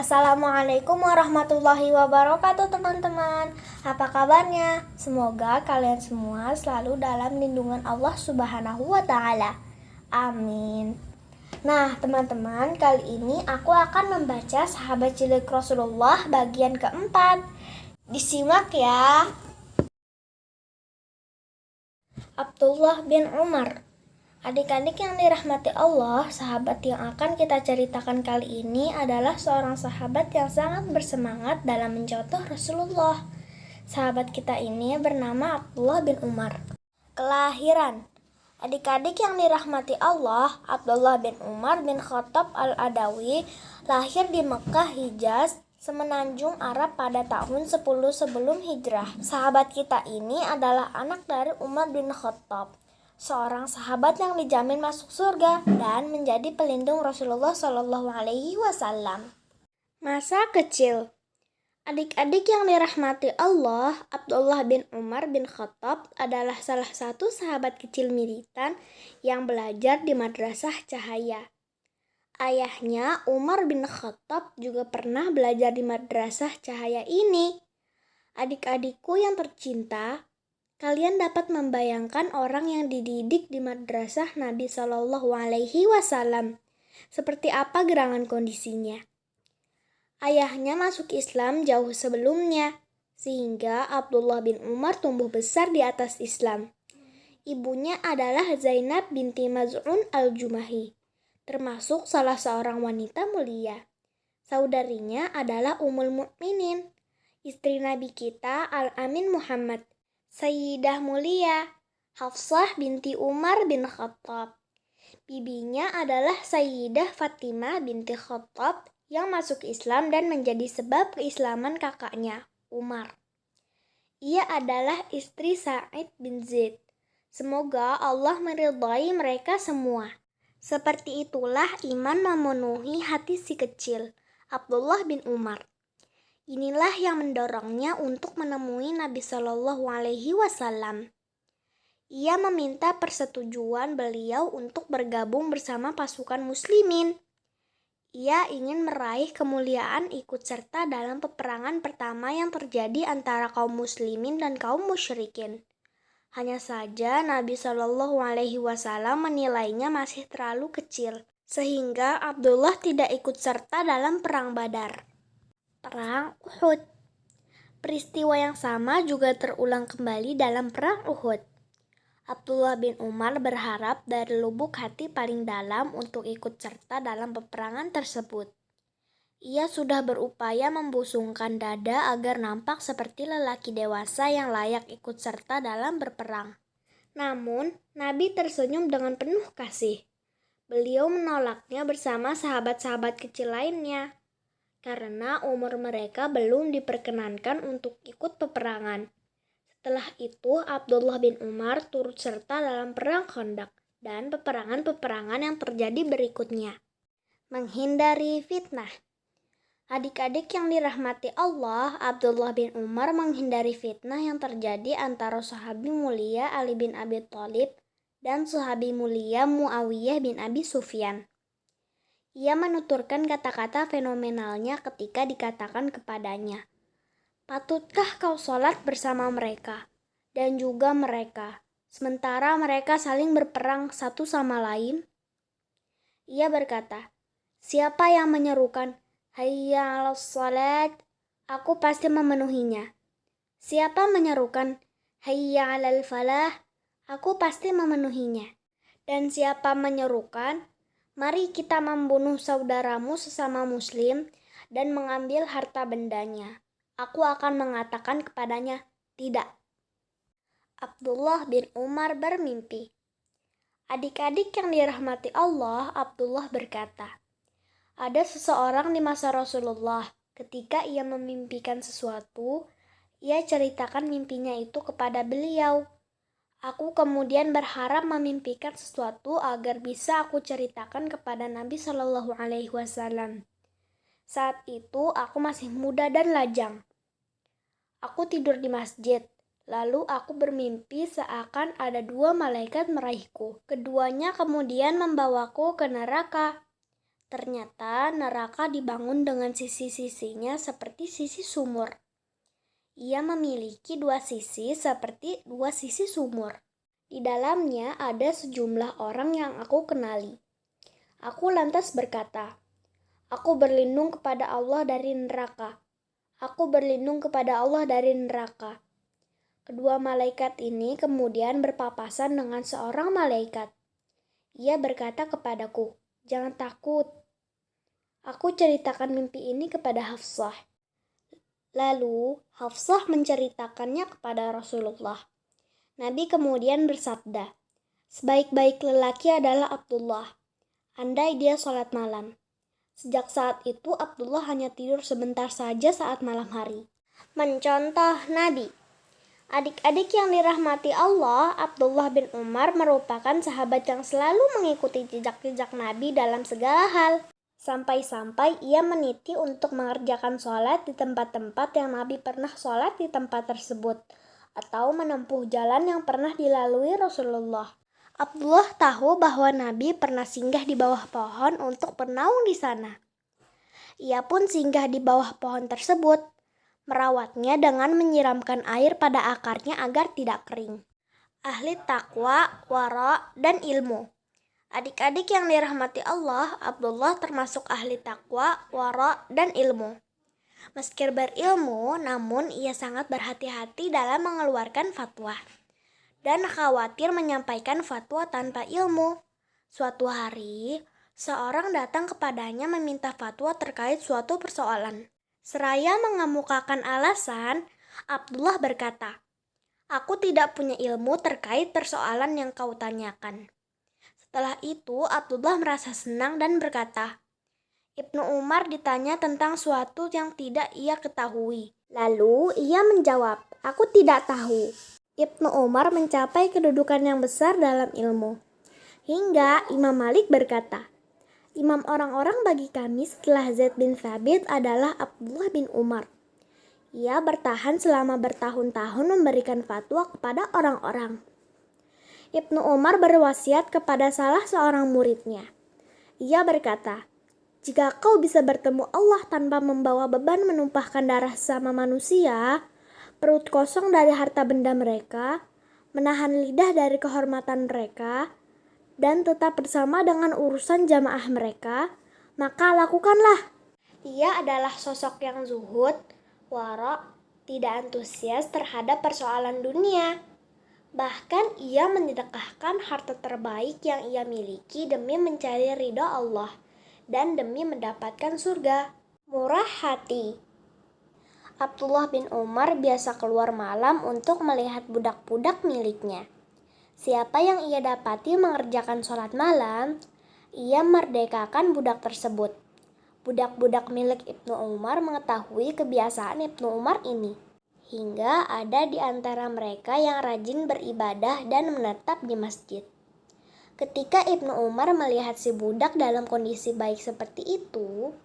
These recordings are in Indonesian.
Assalamualaikum warahmatullahi wabarakatuh teman-teman. Apa kabarnya? Semoga kalian semua selalu dalam lindungan Allah Subhanahu wa Ta'ala. Amin. Nah teman-teman, kali ini aku akan membaca Sahabat Cilik Rasulullah bagian keempat. Disimak ya. Abdullah bin Umar. Adik-adik yang dirahmati Allah, sahabat yang akan kita ceritakan kali ini adalah seorang sahabat yang sangat bersemangat dalam mencontoh Rasulullah. Sahabat kita ini bernama Abdullah bin Umar. Kelahiran. Adik-adik yang dirahmati Allah, Abdullah bin Umar bin Khattab al-Adawi lahir di Mekah, Hijaz, Semenanjung Arab pada tahun 10 sebelum hijrah. Sahabat kita ini adalah anak dari Umar bin Khattab, seorang sahabat yang dijamin masuk surga dan menjadi pelindung Rasulullah Shallallahu Alaihi Wasallam. Masa kecil. Adik-adik yang dirahmati Allah, Abdullah bin Umar bin Khattab adalah salah satu sahabat kecil militan yang belajar di Madrasah Cahaya. Ayahnya, Umar bin Khattab, juga pernah belajar di Madrasah Cahaya ini. Adik-adikku yang tercinta, kalian dapat membayangkan orang yang dididik di Madrasah Nabi Shallallahu Alaihi Wasallam. Seperti apa gerangan kondisinya? Ayahnya masuk Islam jauh sebelumnya, sehingga Abdullah bin Umar tumbuh besar di atas Islam. Ibunya adalah Zainab binti Maz'un al-Jumahi, termasuk salah seorang wanita mulia. Saudarinya adalah Ummul Mukminin, istri Nabi kita Al-Amin Muhammad, Sayyidah mulia Hafsah binti Umar bin Khattab. Bibinya adalah Sayyidah Fatimah binti Khattab yang masuk Islam dan menjadi sebab keislaman kakaknya, Umar. Ia adalah istri Sa'id bin Zaid. Semoga Allah meridai mereka semua. Seperti itulah iman memenuhi hati si kecil, Abdullah bin Umar. Inilah yang mendorongnya untuk menemui Nabi Shallallahu Alaihi Wasallam. Ia meminta persetujuan beliau untuk bergabung bersama pasukan muslimin. Ia ingin meraih kemuliaan ikut serta dalam peperangan pertama yang terjadi antara kaum muslimin dan kaum musyrikin. Hanya saja Nabi Shallallahu Alaihi Wasallam menilainya masih terlalu kecil, sehingga Abdullah tidak ikut serta dalam perang Badar. Perang Uhud. Peristiwa yang sama juga terulang kembali dalam perang Uhud. Abdullah bin Umar berharap dari lubuk hati paling dalam untuk ikut serta dalam peperangan tersebut. Ia sudah berupaya membusungkan dada agar nampak seperti lelaki dewasa yang layak ikut serta dalam berperang. Namun, Nabi tersenyum dengan penuh kasih. Beliau menolaknya bersama sahabat-sahabat kecil lainnya, karena umur mereka belum diperkenankan untuk ikut peperangan. Setelah itu, Abdullah bin Umar turut serta dalam perang Khandaq dan peperangan-peperangan yang terjadi berikutnya. Menghindari fitnah. Adik-adik yang dirahmati Allah, Abdullah bin Umar menghindari fitnah yang terjadi antara sahabi mulia Ali bin Abi Thalib dan sahabi mulia Muawiyah bin Abi Sufyan. Ia menuturkan kata-kata fenomenalnya ketika dikatakan kepadanya, "Patutkah kau sholat bersama mereka dan juga mereka, sementara mereka saling berperang satu sama lain?" Ia berkata, "Siapa yang menyerukan hayya 'alas shalat, aku pasti memenuhinya. Siapa menyerukan hayya 'alal falah, aku pasti memenuhinya. Dan siapa menyerukan mari kita membunuh saudaramu sesama muslim dan mengambil harta bendanya, aku akan mengatakan kepadanya, tidak." Abdullah bin Umar bermimpi. Adik-adik yang dirahmati Allah, Abdullah berkata, ada seseorang di masa Rasulullah, ketika ia memimpikan sesuatu, ia ceritakan mimpinya itu kepada beliau. Aku kemudian berharap memimpikan sesuatu agar bisa aku ceritakan kepada Nabi Shallallahu Alaihi Wasallam. Saat itu aku masih muda dan lajang. Aku tidur di masjid. Lalu aku bermimpi seakan ada dua malaikat meraihku. Keduanya kemudian membawaku ke neraka. Ternyata neraka dibangun dengan sisi-sisinya seperti sisi sumur. Ia memiliki dua sisi seperti dua sisi sumur. Di dalamnya ada sejumlah orang yang aku kenali. Aku lantas berkata, "Aku berlindung kepada Allah dari neraka. Aku berlindung kepada Allah dari neraka." Kedua malaikat ini kemudian berpapasan dengan seorang malaikat. Ia berkata kepadaku, "Jangan takut." Aku ceritakan mimpi ini kepada Hafsah. Lalu Hafsah menceritakannya kepada Rasulullah. Nabi kemudian bersabda, "Sebaik-baik lelaki adalah Abdullah, andai dia sholat malam." Sejak saat itu Abdullah hanya tidur sebentar saja saat malam hari. Mencontoh Nabi. Adik-adik yang dirahmati Allah, Abdullah bin Umar merupakan sahabat yang selalu mengikuti jejak-jejak Nabi dalam segala hal. Sampai-sampai ia meniti untuk mengerjakan sholat di tempat-tempat yang Nabi pernah sholat di tempat tersebut, atau menempuh jalan yang pernah dilalui Rasulullah. Abdullah tahu bahwa Nabi pernah singgah di bawah pohon untuk bernaung di sana. Ia pun singgah di bawah pohon tersebut, merawatnya dengan menyiramkan air pada akarnya agar tidak kering. Ahli takwa, wara, dan ilmu. Adik-adik yang dirahmati Allah, Abdullah termasuk ahli takwa, wara, dan ilmu. Meski berilmu, namun ia sangat berhati-hati dalam mengeluarkan fatwa dan khawatir menyampaikan fatwa tanpa ilmu. Suatu hari, seorang datang kepadanya meminta fatwa terkait suatu persoalan. Seraya mengemukakan alasan, Abdullah berkata, "Aku tidak punya ilmu terkait persoalan yang kau tanyakan." Setelah itu, Abdullah merasa senang dan berkata, "Ibnu Umar ditanya tentang suatu yang tidak ia ketahui." Lalu ia menjawab, "Aku tidak tahu." Ibnu Umar mencapai kedudukan yang besar dalam ilmu. Hingga Imam Malik berkata, "Imam orang-orang bagi kami setelah Zaid bin Thabit adalah Abdullah bin Umar. Ia bertahan selama bertahun-tahun memberikan fatwa kepada orang-orang." Ibnu Umar berwasiat kepada salah seorang muridnya. Ia berkata, "Jika kau bisa bertemu Allah tanpa membawa beban menumpahkan darah sama manusia, perut kosong dari harta benda mereka, menahan lidah dari kehormatan mereka, dan tetap bersama dengan urusan jamaah mereka, maka lakukanlah." Ia adalah sosok yang zuhud, wara, tidak antusias terhadap persoalan dunia. Bahkan ia menyedekahkan harta terbaik yang ia miliki demi mencari ridha Allah dan demi mendapatkan surga. Murah hati. Abdullah bin Umar biasa keluar malam untuk melihat budak-budak miliknya. Siapa yang ia dapati mengerjakan sholat malam, ia merdekakan budak tersebut. Budak-budak milik Ibnu Umar mengetahui kebiasaan Ibnu Umar ini, hingga ada di antara mereka yang rajin beribadah dan menetap di masjid. Ketika Ibnu Umar melihat si budak dalam kondisi baik seperti itu,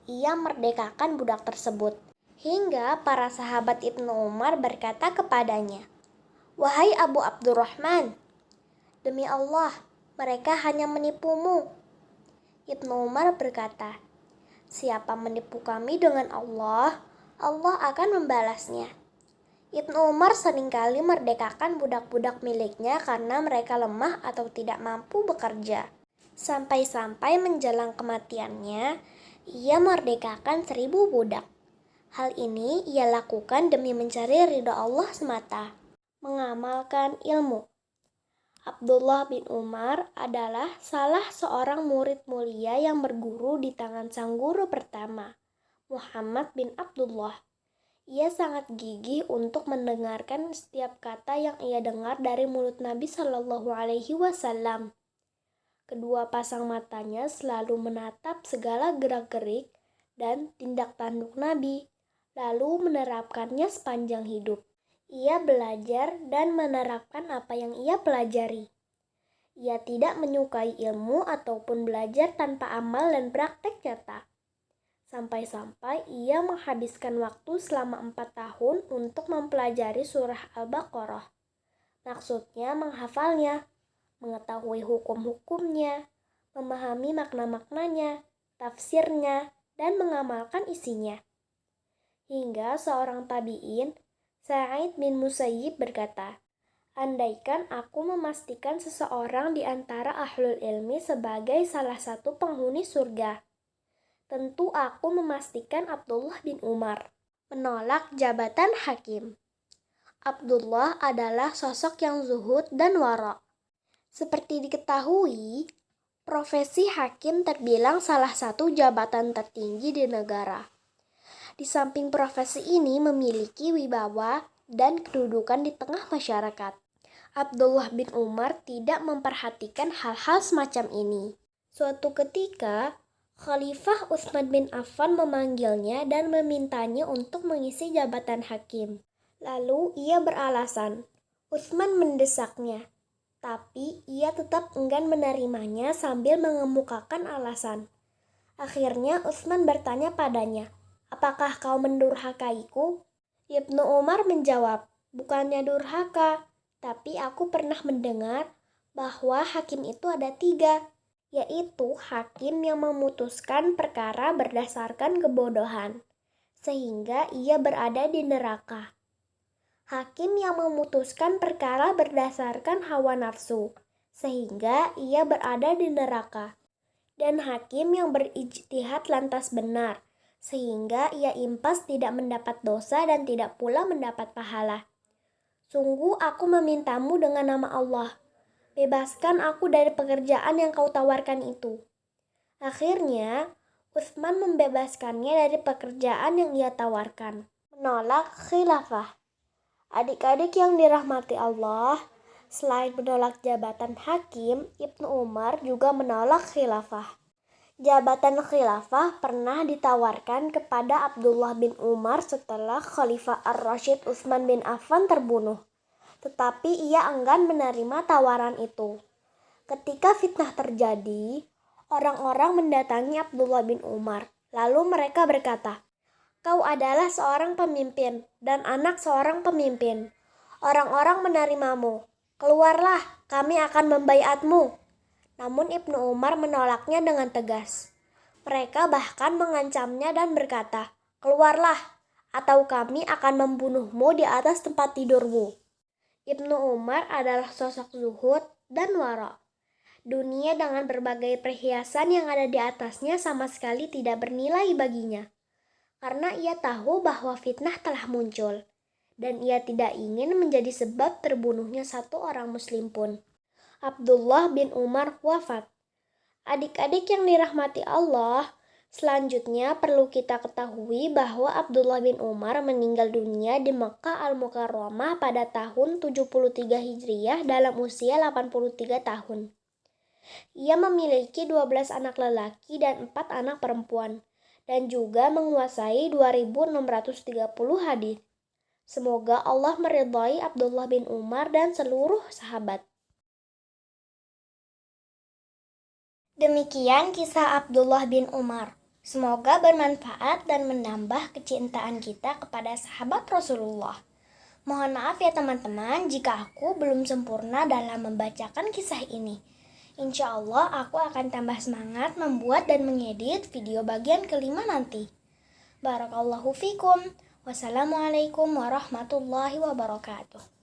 ia merdekakan budak tersebut. Hingga para sahabat Ibnu Umar berkata kepadanya, "Wahai Abu Abdurrahman, demi Allah, mereka hanya menipumu." Ibnu Umar berkata, "Siapa menipu kami dengan Allah, Allah akan membalasnya." Ibnu Umar seringkali merdekakan budak-budak miliknya karena mereka lemah atau tidak mampu bekerja. Sampai-sampai menjelang kematiannya, ia merdekakan 1.000 budak. Hal ini ia lakukan demi mencari ridha Allah semata. Mengamalkan ilmu. Abdullah bin Umar adalah salah seorang murid mulia yang berguru di tangan sang guru pertama, Muhammad bin Abdullah. Ia sangat gigih untuk mendengarkan setiap kata yang ia dengar dari mulut Nabi Shallallahu Alaihi Wasallam. Kedua pasang matanya selalu menatap segala gerak-gerik dan tindak tanduk Nabi, lalu menerapkannya sepanjang hidup. Ia belajar dan menerapkan apa yang ia pelajari. Ia tidak menyukai ilmu ataupun belajar tanpa amal dan praktek nyata. Sampai-sampai ia menghabiskan waktu selama 4 tahun untuk mempelajari surah Al-Baqarah. Maksudnya menghafalnya, mengetahui hukum-hukumnya, memahami makna-maknanya. tafsirnya, dan mengamalkan isinya. Hingga seorang tabi'in, Sa'id bin Musayyib berkata, andaikan aku memastikan seseorang di antara ahlul ilmi sebagai salah satu penghuni surga, tentu aku memastikan Abdullah bin Umar. Menolak jabatan hakim. Abdullah adalah sosok yang zuhud dan wara. Seperti diketahui, profesi hakim terbilang salah satu jabatan tertinggi di negara. Di samping profesi ini memiliki wibawa dan kedudukan di tengah masyarakat. Abdullah bin Umar tidak memperhatikan hal-hal semacam ini. Suatu ketika, Khalifah Utsman bin Affan memanggilnya dan memintanya untuk mengisi jabatan hakim. Lalu ia beralasan, Utsman mendesaknya, tapi ia tetap enggan menerimanya sambil mengemukakan alasan. Akhirnya Utsman bertanya padanya, apakah kau mendurhakaiku? Ibnu Umar menjawab, bukannya durhaka, tapi aku pernah mendengar bahwa hakim itu ada 3, yaitu hakim yang memutuskan perkara berdasarkan kebodohan, sehingga ia berada di neraka. Hakim yang memutuskan perkara berdasarkan hawa nafsu, sehingga ia berada di neraka. Dan hakim yang berijtihad lantas benar, sehingga ia impas tidak mendapat dosa dan tidak pula mendapat pahala. Sungguh aku memintamu dengan nama Allah, bebaskan aku dari pekerjaan yang kau tawarkan itu. Akhirnya, Utsman membebaskannya dari pekerjaan yang ia tawarkan. Menolak khilafah. Adik-adik yang dirahmati Allah, selain menolak jabatan hakim, Ibnu Umar juga menolak khilafah. Jabatan khilafah pernah ditawarkan kepada Abdullah bin Umar setelah Khalifah Ar-Rasyid Utsman bin Affan terbunuh. Tetapi ia enggan menerima tawaran itu. Ketika fitnah terjadi, orang-orang mendatangi Abdullah bin Umar. Lalu mereka berkata, kau adalah seorang pemimpin dan anak seorang pemimpin. Orang-orang menerimamu. Keluarlah, kami akan membaiatmu. Namun Ibnu Umar menolaknya dengan tegas. Mereka bahkan mengancamnya dan berkata, keluarlah, atau kami akan membunuhmu di atas tempat tidurmu. Ibnu Umar adalah sosok zuhud dan wara. Dunia dengan berbagai perhiasan yang ada di atasnya sama sekali tidak bernilai baginya. Karena ia tahu bahwa fitnah telah muncul, dan ia tidak ingin menjadi sebab terbunuhnya satu orang muslim pun. Abdullah bin Umar wafat. Adik-adik yang dirahmati Allah, selanjutnya perlu kita ketahui bahwa Abdullah bin Umar meninggal dunia di Mekkah Al-Mukarramah pada tahun 73 Hijriah dalam usia 83 tahun. Ia memiliki 12 anak lelaki dan 4 anak perempuan, dan juga menguasai 2630 hadis. Semoga Allah meridhai Abdullah bin Umar dan seluruh sahabat. Demikian kisah Abdullah bin Umar. Semoga bermanfaat dan menambah kecintaan kita kepada sahabat Rasulullah. Mohon maaf ya teman-teman jika aku belum sempurna dalam membacakan kisah ini. Insya Allah aku akan tambah semangat membuat dan mengedit video bagian kelima nanti. Barakallahu fikum. Wassalamualaikum warahmatullahi wabarakatuh.